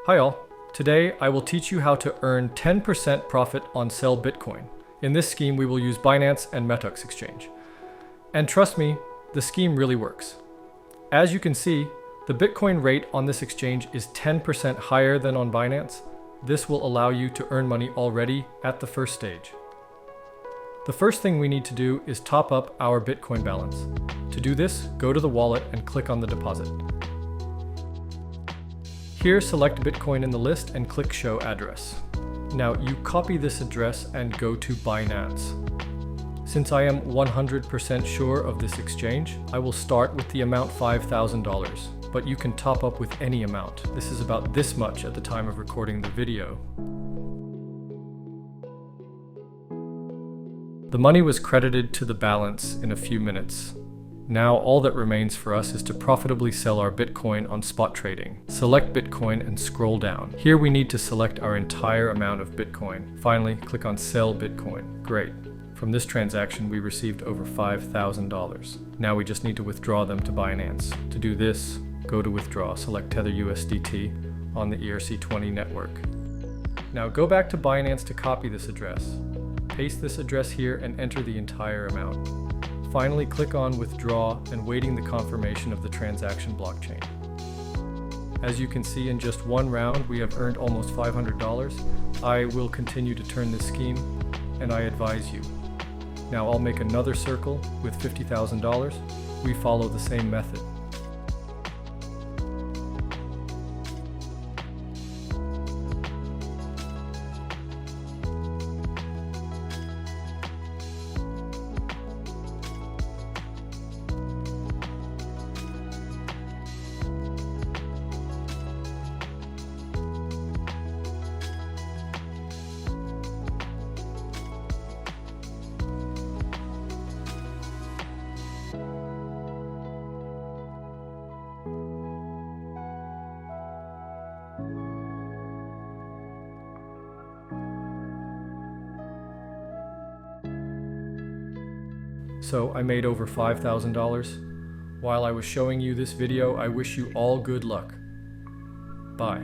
Hi all, today I will teach you how to earn 10% profit on sell Bitcoin. In this scheme we will use Binance and Metux exchange. And trust me, the scheme really works. As you can see, the Bitcoin rate on this exchange is 10% higher than on Binance. This will allow you to earn money already at the first stage. The first thing we need to do is top up our Bitcoin balance. To do this, go to the wallet and click on the deposit. Here, select Bitcoin in the list and click Show Address. Now, you copy this address and go to Binance. Since I am 100% sure of this exchange, I will start with the amount $5,000, but you can top up with any amount. This is about this much at the time of recording the video. The money was credited to the balance in a few minutes. Now all that remains for us is to profitably sell our Bitcoin on spot trading. Select Bitcoin and scroll down. Here we need to select our entire amount of Bitcoin. Finally, click on Sell Bitcoin. Great. From this transaction, we received over $5,000. Now we just need to withdraw them to Binance. To do this, go to Withdraw, select Tether USDT on the ERC20 network. Now go back to Binance to copy this address. Paste this address here and enter the entire amount. Finally, click on Withdraw and waiting the confirmation of the transaction blockchain. As you can see, in just one round, we have earned almost $500. I will continue to turn this scheme, and I advise you. Now I'll make another circle with $50,000. We follow the same method. So I made over $5,000. While I was showing you this video, I wish you all good luck. Bye.